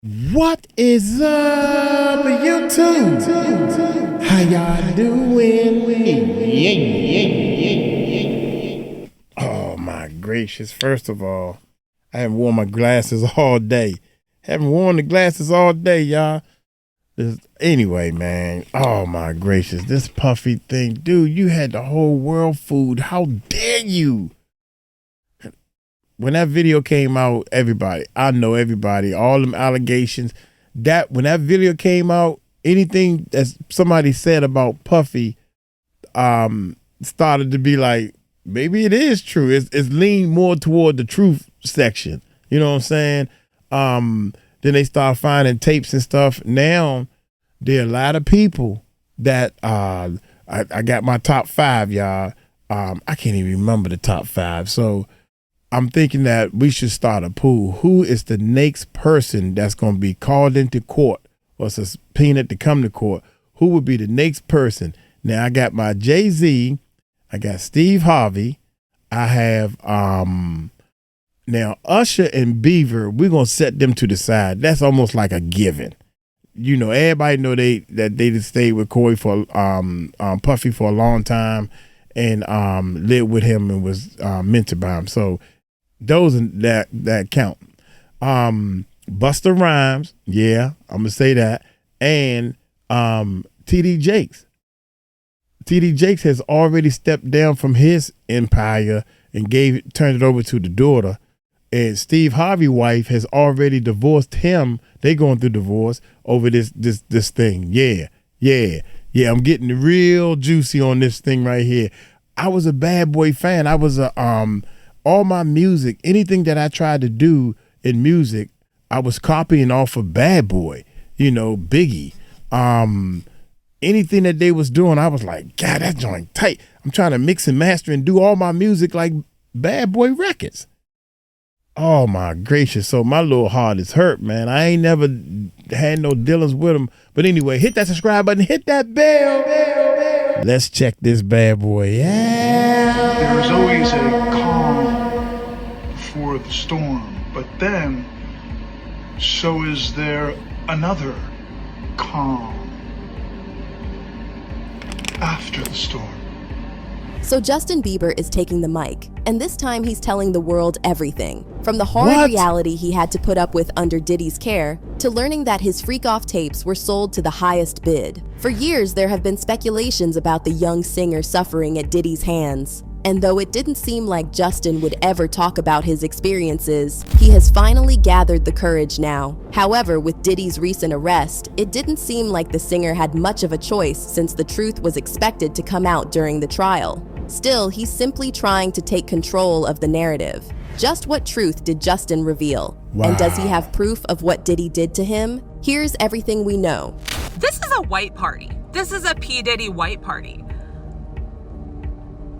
What is up, YouTube? How y'all doing? Oh my gracious! First of all, I haven't worn my glasses all day. Haven't worn the glasses all day, y'all. Anyway, man. Oh my gracious! This puffy thing, dude. You had the whole world fooled. How dare you? When that video came out, everybody, I know everybody, all them allegations, that when that video came out, anything that somebody said about Puffy started to be like, maybe it is true. It's leaned more toward the truth section. You know what I'm saying? Then they start finding tapes and stuff. Now, there are a lot of people that I got my top 5, y'all. I can't even remember the top 5. So I'm thinking that we should start a pool. Who is the next person that's going to be called into court or subpoenaed to come to court? Who would be the next person? Now, I got my Jay-Z. I got Steve Harvey. I have now Usher and Bieber. We're going to set them to the side. That's almost like a given. You know, everybody know that they just stayed with Corey for Puffy for a long time and lived with him and was mentored by him. So those that count. Busta Rhymes, yeah, I'm gonna say that, and TD Jakes. TD Jakes has already stepped down from his empire and turned it over to the daughter. And Steve Harvey's wife has already divorced him. They going through divorce over this thing. Yeah. I'm getting real juicy on this thing right here. I was a Bad Boy fan. I was all my music, anything that I tried to do in music, I was copying off of Bad Boy, you know, Biggie. Anything that they was doing, I was like, God, that joint tight. I'm trying to mix and master and do all my music like Bad Boy Records. Oh my gracious. So my little heart is hurt, man. I ain't never had no dealings with them. But anyway, hit that subscribe button, hit that bell. Let's check this bad boy. Yeah. There is always a calm before the storm, but then so is there another calm after the storm. So Justin Bieber is taking the mic, and this time he's telling the world everything. From the horrid reality he had to put up with under Diddy's care, to learning that his freak-off tapes were sold to the highest bid. For years, there have been speculations about the young singer suffering at Diddy's hands. And though it didn't seem like Justin would ever talk about his experiences, he has finally gathered the courage now. However, with Diddy's recent arrest, it didn't seem like the singer had much of a choice since the truth was expected to come out during the trial. Still, he's simply trying to take control of the narrative. Just what truth did Justin reveal? Wow. And does he have proof of what Diddy did to him? Here's everything we know. This is a white party. This is a P. Diddy white party.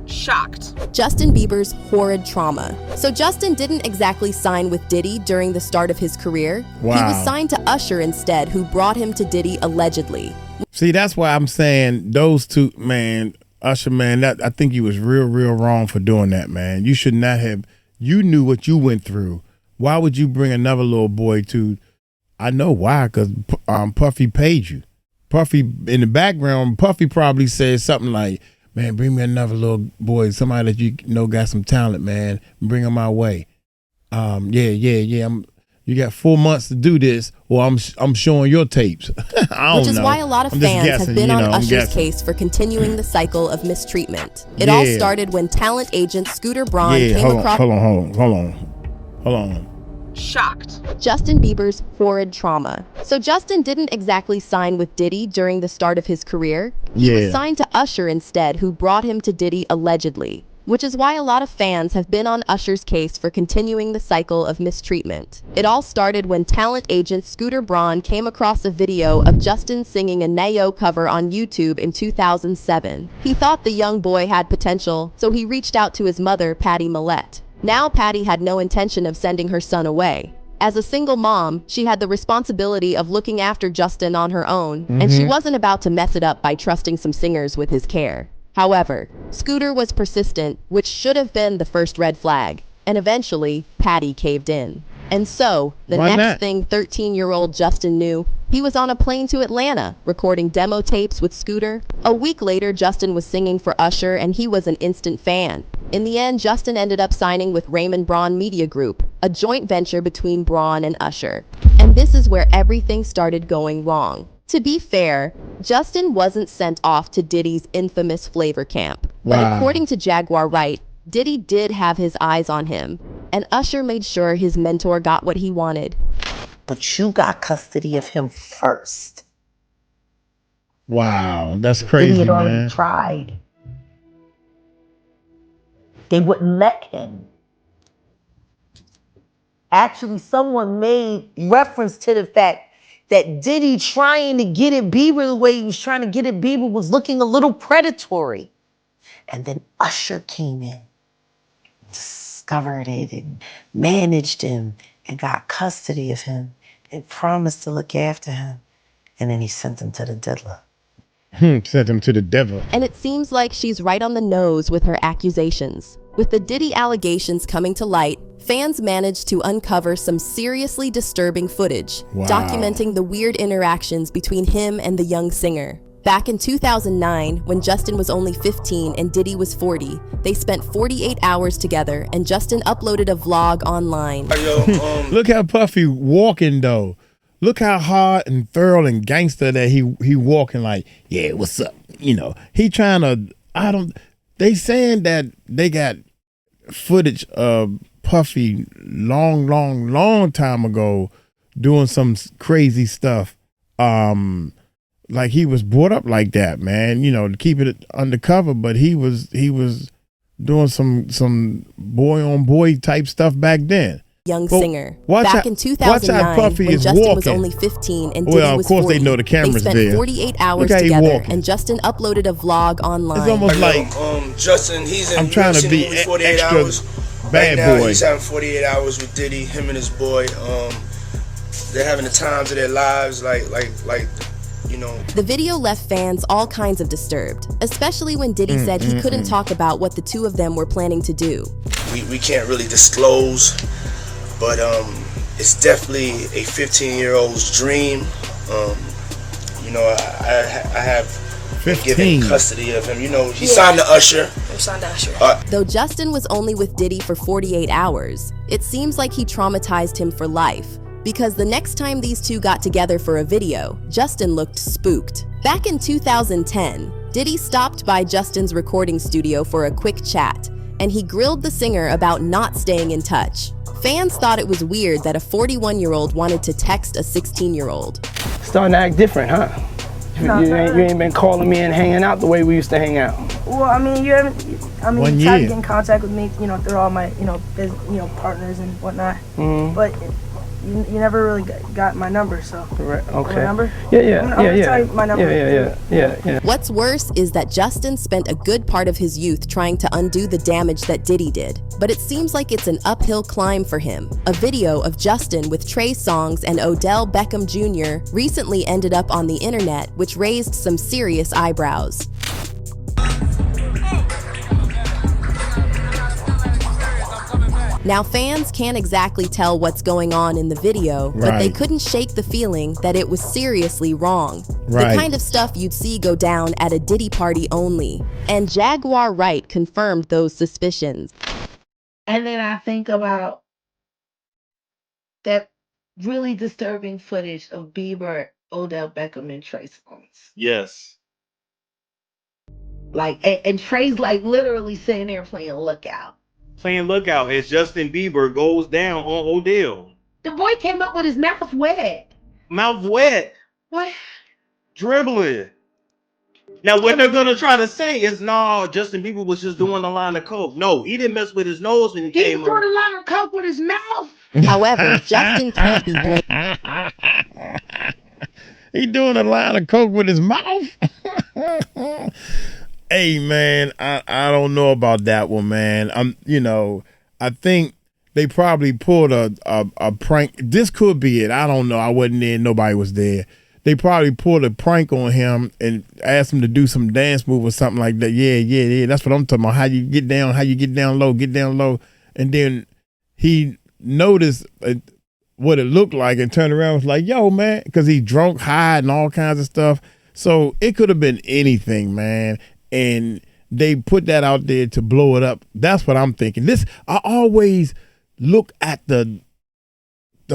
Shocked. Justin Bieber's horrid trauma. So Justin didn't exactly sign with Diddy during the start of his career. Wow. He was signed to Usher instead, who brought him to Diddy allegedly. See, that's why I'm saying those two, man, Usher, man, I think he was real wrong for doing that, man. You should not have. You knew what you went through. Why would you bring another little boy to? I know why, because Puffy paid you. Puffy, in the background, Puffy probably said something like, man, bring me another little boy, somebody that you know got some talent, man. Bring him my way. Yeah. You got 4 months to do this, or I'm showing your tapes. Which is why a lot of fans have been on Usher's case for continuing the cycle of mistreatment. It all started when talent agent 𝗟𝗓𝗡𝗞𝗦 came across. Hold on. Shocked. Justin Bieber's horrid trauma. So Justin didn't exactly sign with Diddy during the start of his career. He was signed to Usher instead, who brought him to Diddy allegedly. Which is why a lot of fans have been on Usher's case for continuing the cycle of mistreatment. It all started when talent agent 𝗟𝗓𝗡𝗞𝗦 came across a video of Justin singing a 𝗟𝗓𝗡𝗞𝗦 cover on YouTube in 2007. He thought the young boy had potential, so he reached out to his mother, Patty Millette. Now Patty had no intention of sending her son away. As a single mom, she had the responsibility of looking after Justin on her own, and she wasn't about to mess it up by trusting some singers with his care. However, Scooter was persistent, which should have been the first red flag, and eventually, Patty caved in. And so, the Why next not? thing 13-year-old Justin knew, he was on a plane to Atlanta, recording demo tapes with Scooter. A week later, Justin was singing for Usher, and he was an instant fan. In the end, Justin ended up signing with Raymond Braun Media Group, a joint venture between Braun and Usher. And this is where everything started going wrong. To be fair, Justin wasn't sent off to Diddy's infamous flavor camp. But Wow. according to 𝗟𝗓𝗡𝗏, Diddy did have his eyes on him, and Usher made sure his mentor got what he wanted. But you got custody of him first. Wow, that's Diddy crazy, had already man. tried. They wouldn't let him. Actually, someone made reference to the fact that Diddy trying to get at Bieber the way he was trying to get at Bieber was looking a little predatory. And then Usher came in, discovered it, and managed him, and got custody of him, and promised to look after him. And then he sent him to the diddler. Sent him to the devil. And it seems like she's right on the nose with her accusations. With the Diddy allegations coming to light, fans managed to uncover some seriously disturbing footage, Wow. documenting the weird interactions between him and the young singer. Back in 2009, when Justin was only 15 and Diddy was 40, they spent 48 hours together, and Justin uploaded a vlog online. Look how Puffy walking though. Look how hard and thorough and gangster that he walking like, yeah, what's up? You know, he trying to, they saying that they got footage of Puffy long time ago doing some crazy stuff. Like he was brought up like that, man, you know, to keep it undercover, but he was doing some boy on boy type stuff back then. Young Well, singer. watch Back how- in watch 2009, how Puffy when is Justin was walking. only 15 and Diddy Well, of was course 40, they know the camera's spent there. 48 hours Look how he together, walking. and Justin uploaded a vlog online. It's almost like Justin, he's in. I'm trying to be 48 extra hours. bad Right now, boy. he's having 48 hours with Diddy. Him and his boy. They're having the times of their lives, like you know. The video left fans all kinds of disturbed, especially when Diddy said he couldn't talk about what the two of them were planning to do. We can't really disclose, but it's definitely a 15-year-old's dream. You know, I have been 15. given custody of him. You know, he signed to Usher. Though Justin was only with Diddy for 48 hours, it seems like he traumatized him for life. Because the next time these two got together for a video, Justin looked spooked. Back in 2010, Diddy stopped by Justin's recording studio for a quick chat, and he grilled the singer about not staying in touch. Fans thought it was weird that a 41-year-old wanted to text a 16-year-old. Starting to act different, huh? You ain't been calling me and hanging out the way we used to hang out. Well, I mean, you haven't. I mean, 1 you tried to year. get in contact with me, you know, through all my, partners and whatnot. But you never really got my number, so. Right, okay. My number? Yeah. I'm gonna tell you my number. Yeah. What's worse is that Justin spent a good part of his youth trying to undo the damage that Diddy did. But it seems like it's an uphill climb for him. A video of Justin with Trey Songz and Odell Beckham Jr. recently ended up on the internet, which raised some serious eyebrows. Now, fans can't exactly tell what's going on in the video, but they Right. couldn't shake the feeling that it was seriously wrong. Right. The kind of stuff you'd see go down at a Diddy party only. And 𝗟𝗓𝗡𝗏 confirmed those suspicions. And then I think about that really disturbing footage of Bieber, Odell Beckham, and Trey Songz. Yes. Like, and Trey's like literally sitting there playing Lookout. Playing Lookout as Justin Bieber goes down on Odell. The boy came up with his mouth wet. Mouth wet. What? Dribbling. Now what they're gonna try to say is, no, Justin Bieber was just doing a line of coke. No, he didn't mess with his nose when he He's came doing up. a lot of coke with his mouth. However, Justin can't be blamed. He doing a line of coke with his mouth. Hey man, I don't know about that one, man. I think they probably pulled a prank. This could be it. I don't know. I wasn't there. Nobody was there. They probably pulled a prank on him and asked him to do some dance move or something like that. Yeah. That's what I'm talking about. How you get down low. And then he noticed what it looked like and turned around and was like, yo, man, because he drunk, high, and all kinds of stuff. So it could have been anything, man. And they put that out there to blow it up. That's what I'm thinking. I always look at the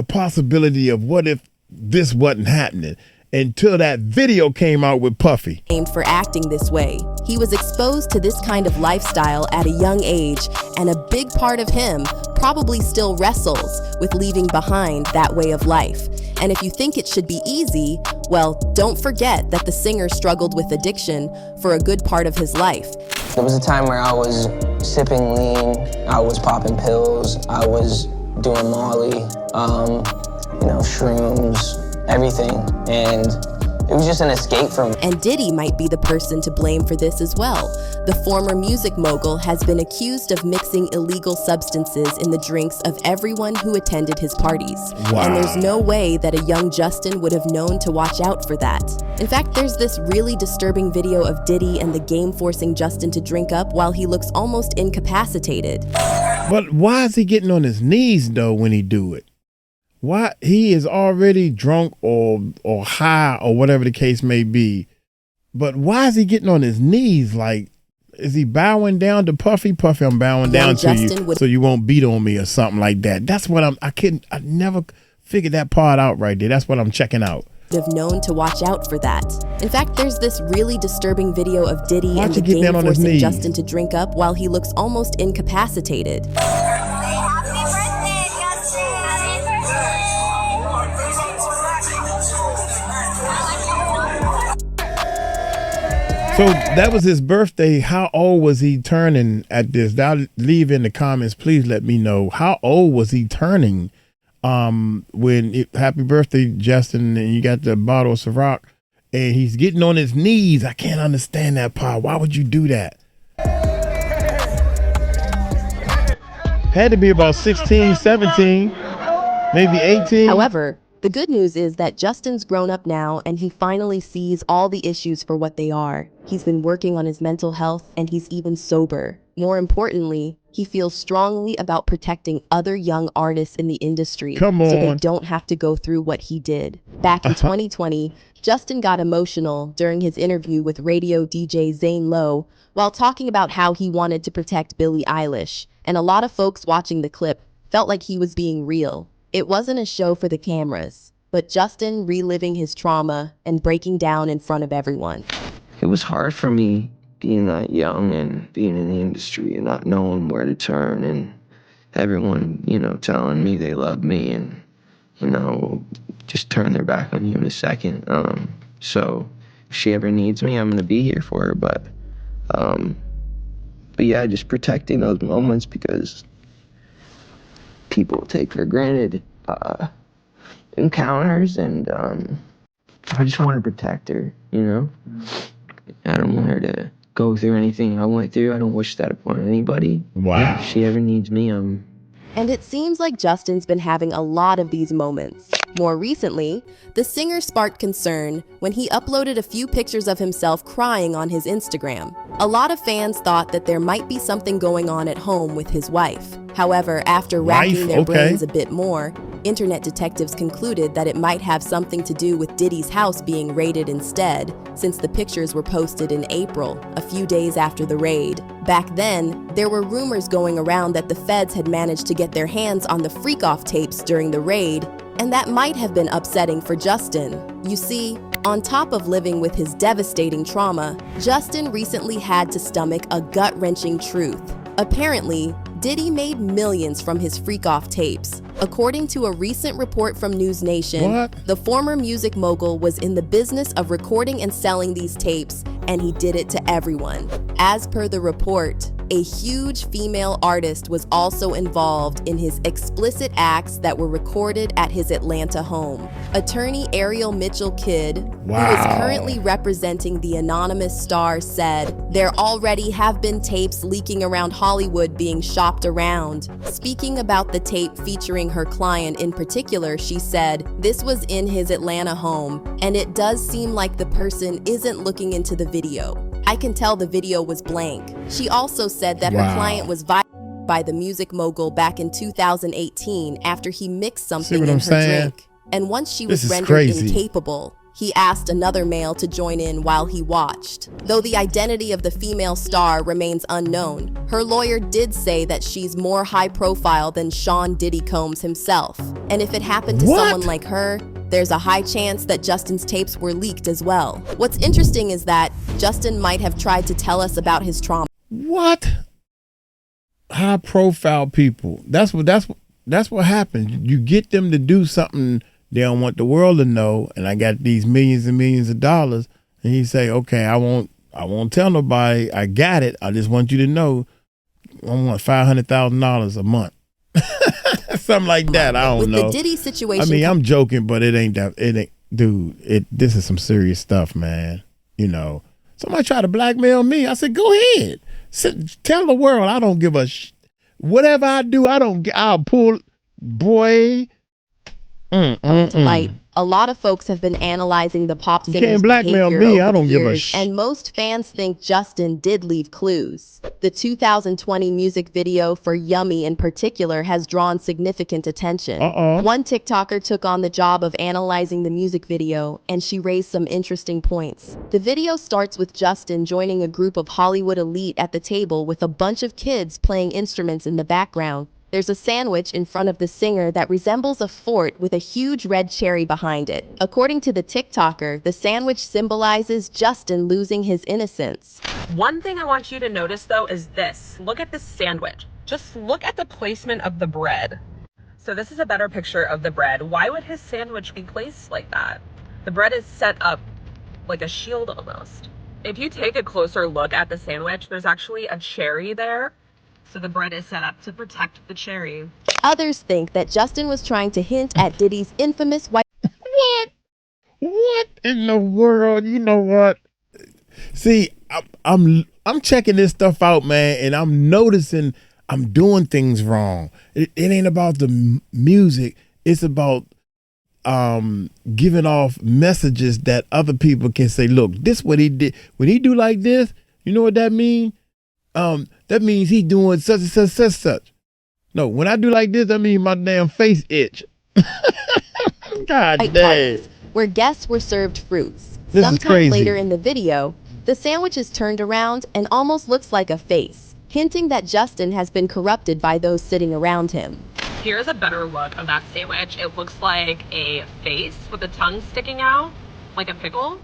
possibility of what if this wasn't happening until that video came out with Puffy. For acting this way. He was exposed to this kind of lifestyle at a young age, and a big part of him probably still wrestles with leaving behind that way of life. And if you think it should be easy, well, don't forget that the singer struggled with addiction for a good part of his life. There was a time where I was sipping lean, I was popping pills, I was doing Molly, shrooms, everything, and it was just an escape from me. And Diddy might be the person to blame for this as well. The former music mogul has been accused of mixing illegal substances in the drinks of everyone who attended his parties. Wow. And there's no way that a young Justin would have known to watch out for that. In fact, there's this really disturbing video of Diddy and the game forcing Justin to drink up while he looks almost incapacitated. But why is he getting on his knees, though, when he do it? Why? He is already drunk or high or whatever the case may be. But why is he getting on his knees? Like, is he bowing down to Puffy? Puffy, I'm bowing down to you so you won't beat on me or something like that. That's what I never figured that part out right there. That's what I'm checking out. Have known to watch out for that. In fact, there's this really disturbing video of Diddy and the game forcing Justin to drink up while he looks almost incapacitated. So that was his birthday. How old was he turning at this? Leave in the comments, please let me know. How old was he turning happy birthday, Justin, and you got the bottle of Ciroc, and he's getting on his knees. I can't understand that part. Why would you do that? Had to be about 16, 17, maybe 18. However, the good news is that Justin's grown up now and he finally sees all the issues for what they are. He's been working on his mental health and he's even sober. More importantly, he feels strongly about protecting other young artists in the industry so they don't have to go through what he did. Back in 2020, Justin got emotional during his interview with radio DJ Zane Lowe while talking about how he wanted to protect Billie Eilish. And a lot of folks watching the clip felt like he was being real. It wasn't a show for the cameras, but Justin reliving his trauma and breaking down in front of everyone. It was hard for me being that young and being in the industry and not knowing where to turn, and everyone, telling me they love me and, just turn their back on you in a second. So if she ever needs me, I'm going to be here for her. But yeah, just protecting those moments because people take for granted encounters, and I just want to protect her, I don't want her to go through anything I went through. I don't wish that upon anybody. Wow. If she ever needs me, And it seems like Justin's been having a lot of these moments. More recently, the singer sparked concern when he uploaded a few pictures of himself crying on his Instagram. A lot of fans thought that there might be something going on at home with his wife. However, after racking their brains a bit more, internet detectives concluded that it might have something to do with Diddy's house being raided instead, since the pictures were posted in April, a few days after the raid. Back then, there were rumors going around that the feds had managed to get their hands on the freak-off tapes during the raid, and that might have been upsetting for Justin. You see, on top of living with his devastating trauma, Justin recently had to stomach a gut-wrenching truth. Apparently, Diddy made millions from his freak-off tapes. According to a recent report from News Nation, the former music mogul was in the business of recording and selling these tapes, and he did it to everyone. As per the report, a huge female artist was also involved in his explicit acts that were recorded at his Atlanta home. Attorney 𝗟𝗓𝗡𝗞𝗦, who is currently representing the anonymous star, said, "There already have been tapes leaking around Hollywood being shopped around." Speaking about the tape featuring her client in particular, she said, "This was in his Atlanta home, and it does seem like the person isn't looking into the video. I can tell the video was blank." She also said that her client was by the music mogul back in 2018 after he mixed something in her saying? drink. And once she was This is rendered crazy. incapable, he asked another male to join in while he watched. Though the identity of the female star remains unknown, her lawyer did say that she's more high profile than 𝗗𝗓𝗡𝗞𝗦 himself. And if it happened to What? someone like her, there's a high chance that Justin's tapes were leaked as well. What's interesting is that Justin might have tried to tell us about his trauma. What? High profile people. That's what happens. You get them to do something they don't want the world to know, and I got these millions and millions of dollars, and he say, okay, I won't tell nobody I got it. I just want you to know I want $500,000 a month. Something like that. I don't know. With the Diddy situation. I mean, I'm joking, but it ain't that. It ain't, dude. This is some serious stuff, man. You know, somebody tried to blackmail me. I said, go ahead, tell the world I don't give a whatever I do. I'll pull, boy. Like, a lot of folks have been analyzing the pop singer's can't blackmail behavior me. over I don't the give a years, and most fans think Justin did leave clues. The 2020 music video for Yummy in particular has drawn significant attention. One TikToker took on the job of analyzing the music video, and she raised some interesting points. The video starts with Justin joining a group of Hollywood elite at the table with a bunch of kids playing instruments in the background. There's a sandwich in front of the singer that resembles a fort with a huge red cherry behind it. According to the TikToker, the sandwich symbolizes Justin losing his innocence. One thing I want you to notice though is this. Look at this sandwich. Just look at the placement of the bread. So this is a better picture of the bread. Why would his sandwich be placed like that? The bread is set up like a shield almost. If you take a closer look at the sandwich, there's actually a cherry there. So the bread is set up to protect the cherry. Others think that Justin was trying to hint at Diddy's infamous white. What in the world? You know what? See, I'm checking this stuff out, man, and I'm noticing I'm doing things wrong. It ain't about the music. It's about giving off messages that other people can say, look, this what he did. When he do like this, you know what that means? That means he doing such and such, such, such. No, when I do like this, that means my damn face itch. God damn. Where guests were served fruits. This is crazy. Later in the video, the sandwich is turned around and almost looks like a face, hinting that Justin has been corrupted by those sitting around him. Here's a better look of that sandwich. It looks like a face with a tongue sticking out, like a pickle.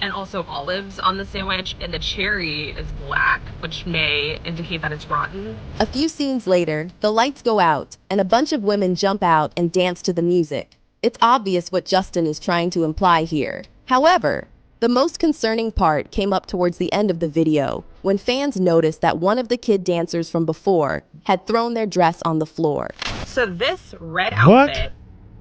And also olives on the sandwich, and the cherry is black, which may indicate that it's rotten. A few scenes later, the lights go out, and a bunch of women jump out and dance to the music. It's obvious what Justin is trying to imply here. However, the most concerning part came up towards the end of the video, when fans noticed that one of the kid dancers from before had thrown their dress on the floor. So this red outfit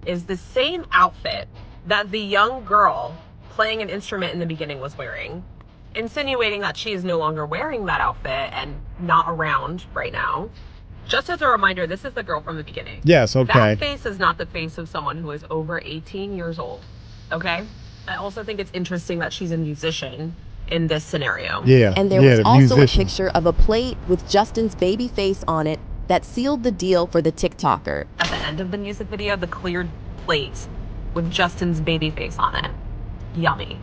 is the same outfit that the young girl playing an instrument in the beginning was wearing, insinuating that she is no longer wearing that outfit and not around right now. Just as a reminder, this is the girl from the beginning. Yes, okay. That face is not the face of someone who is over 18 years old, okay? I also think it's interesting that she's a musician in this scenario. Yeah, and there was also a picture of a plate with Justin's baby face on it that sealed the deal for the TikToker. At the end of the music video, the cleared plate with Justin's baby face on it. Yummy.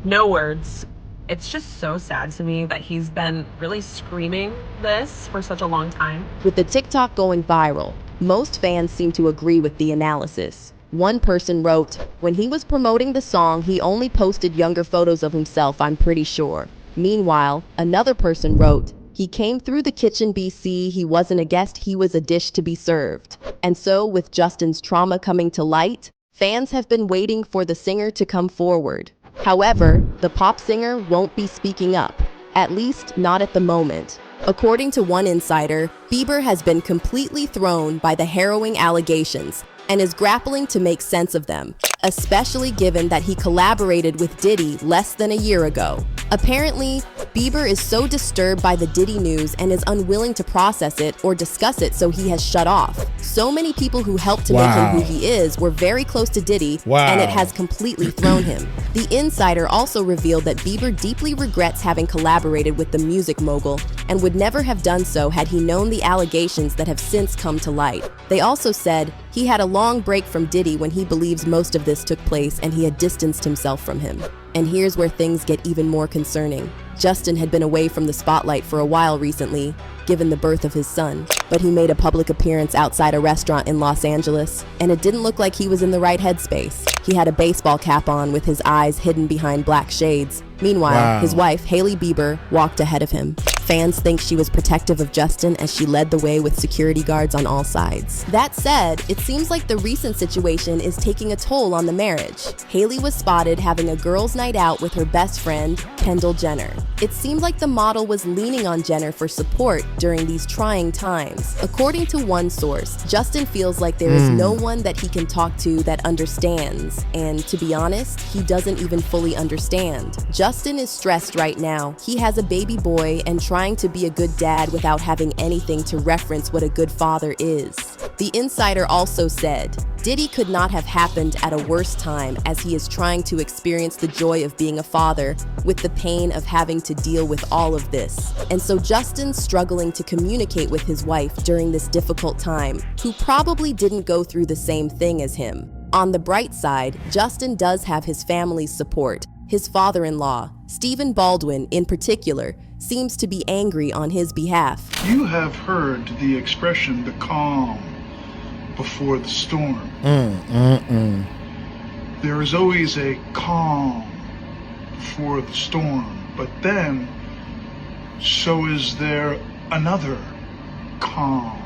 No words. It's just so sad to me that he's been really screaming this for such a long time. With the TikTok going viral, most fans seem to agree with the analysis. One person wrote, when he was promoting the song, he only posted younger photos of himself, I'm pretty sure. Meanwhile, another person wrote, he came through the kitchen BC, he wasn't a guest, he was a dish to be served. And so, with Justin's trauma coming to light, fans have been waiting for the singer to come forward. However, the pop singer won't be speaking up, at least not at the moment. According to one insider, Bieber has been completely thrown by the harrowing allegations and is grappling to make sense of them, especially given that he collaborated with Diddy less than a year ago. Apparently, Bieber is so disturbed by the Diddy news and is unwilling to process it or discuss it, so he has shut off. So many people who helped to make him who he is were very close to Diddy, and it has completely thrown him. The insider also revealed that Bieber deeply regrets having collaborated with the music mogul and would never have done so had he known the allegations that have since come to light. They also said he had a long break from Diddy when he believes most of this took place and he had distanced himself from him. And here's where things get even more concerning. Justin had been away from the spotlight for a while recently, given the birth of his son, but he made a public appearance outside a restaurant in Los Angeles, and it didn't look like he was in the right headspace. He had a baseball cap on with his eyes hidden behind black shades. Meanwhile, his wife, Hailey Bieber, walked ahead of him. Fans think she was protective of Justin as she led the way with security guards on all sides. That said, it seems like the recent situation is taking a toll on the marriage. Hailey was spotted having a girls' night out with her best friend, Kendall Jenner. It seemed like the model was leaning on Jenner for support during these trying times. According to one source, Justin feels like there is no one that he can talk to that understands, and to be honest, he doesn't even fully understand. Justin is stressed right now. He has a baby boy and trying to be a good dad without having anything to reference what a good father is. The insider also said, Diddy could not have happened at a worse time as he is trying to experience the joy of being a father with the pain of having to deal with all of this. And so Justin's struggling to communicate with his wife during this difficult time, who probably didn't go through the same thing as him. On the bright side, Justin does have his family's support. His father-in-law, Stephen Baldwin in particular, seems to be angry on his behalf. You have heard the expression, the calm before the storm. There is always a calm before the storm, but then so is there another calm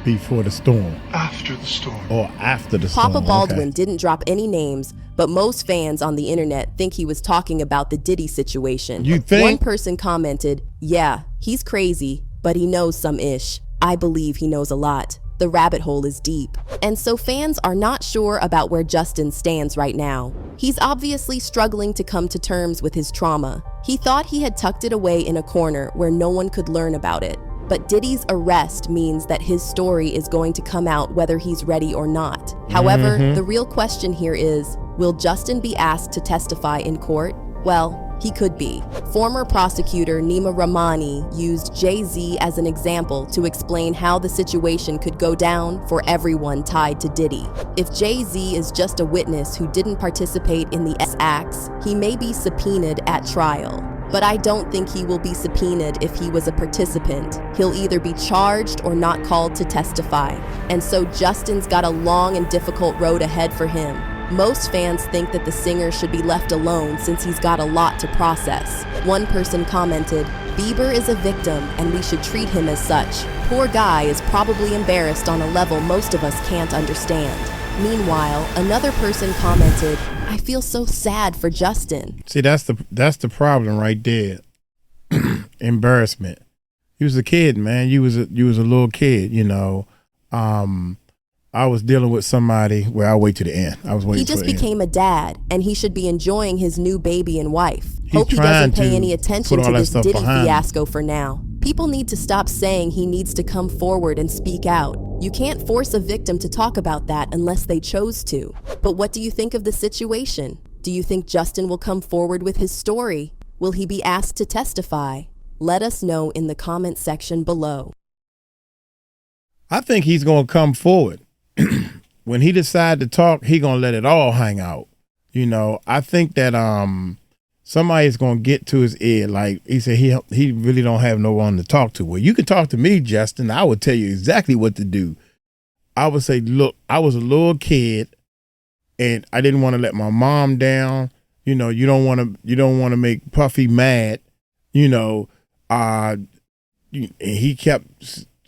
before the storm. After the storm. Or after the storm. Papa Baldwin didn't drop any names, but most fans on the internet think he was talking about the Diddy situation. You think? One person commented, yeah, he's crazy, but he knows some ish. I believe he knows a lot. The rabbit hole is deep. And so fans are not sure about where Justin stands right now. He's obviously struggling to come to terms with his trauma. He thought he had tucked it away in a corner where no one could learn about it. But Diddy's arrest means that his story is going to come out whether he's ready or not. However, the real question here is, will Justin be asked to testify in court? Well, he could be. Former prosecutor 𝗗𝗓𝗡𝗞𝗦 used Jay-Z as an example to explain how the situation could go down for everyone tied to Diddy. If Jay-Z is just a witness who didn't participate in the acts, he may be subpoenaed at trial. But I don't think he will be subpoenaed if he was a participant. He'll either be charged or not called to testify. And so Justin's got a long and difficult road ahead for him. Most fans think that the singer should be left alone since he's got a lot to process. One person commented, Bieber is a victim and we should treat him as such. Poor guy is probably embarrassed on a level most of us can't understand. Meanwhile, another person commented, I feel so sad for Justin. See, that's the problem right there. Embarrassment. You was a kid, man. You was a little kid, you know. I was dealing with somebody where I wait to the end. I was waiting. He just became a dad, and he should be enjoying his new baby and wife. Hope he trying doesn't pay any attention to this Diddy behind fiasco for now. People need to stop saying he needs to come forward and speak out. You can't force a victim to talk about that unless they chose to. But what do you think of the situation? Do you think Justin will come forward with his story? Will he be asked to testify? Let us know in the comment section below. I think he's going to come forward. When he decide to talk, he going to let it all hang out. You know, I think that somebody's going to get to his ear. Like he said, he really don't have no one to talk to. Well, you could talk to me, Justin. I would tell you exactly what to do. I would say, look, I was a little kid and I didn't want to let my mom down. You know, you don't want to make Puffy mad. You know, and he kept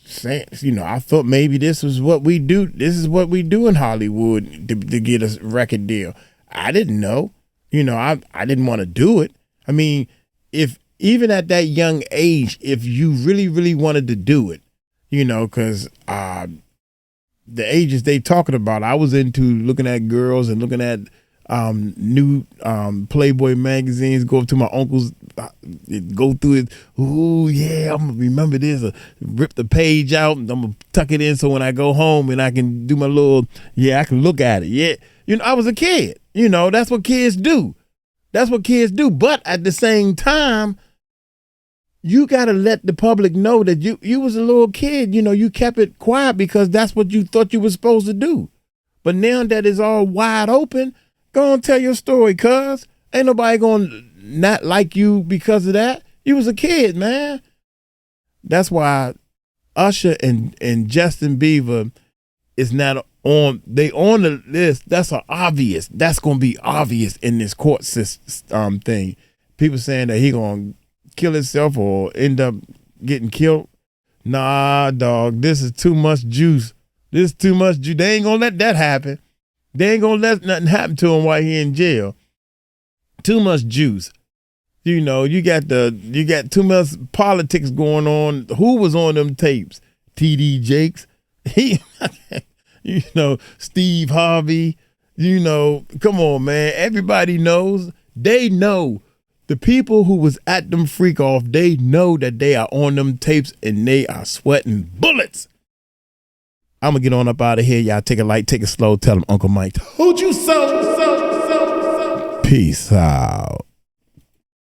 saying, you know, I thought maybe this was what we do. This is what we do in Hollywood to get a record deal. I didn't know. You know, I didn't want to do it. I mean, if even at that young age, if you really, really wanted to do it, you know, because the ages they talking about, I was into looking at girls and looking at new Playboy magazines, go up to my uncle's, go through it. Ooh, yeah, I'm gonna remember this. Rip the page out and I'm gonna tuck it in so when I go home and I can do my little, I can look at it. Yeah, you know, I was a kid. You know, that's what kids do. That's what kids do. But at the same time, you got to let the public know that you was a little kid. You know, you kept it quiet because that's what you thought you were supposed to do. But now that it's all wide open, go and tell your story, cuz. Ain't nobody going to not like you because of that. You was a kid, man. That's why Usher and Justin Bieber is not on. They on the list. That's obvious. That's going to be obvious in this court system thing. People saying that he going to kill himself or end up getting killed. Nah, dog. This is too much juice. This is too much juice. They ain't going to let that happen. They ain't going to let nothing happen to him while he in jail. Too much juice. You know, you got too much politics going on. Who was on them tapes? TD Jakes. You know, Steve Harvey. You know, come on, man. Everybody knows. They know. The people who was at them freak off, they know that they are on them tapes and they are sweating bullets. I'm going to get on up out of here. Y'all take it light, take it slow. Tell them Uncle Mike told you so. Peace out.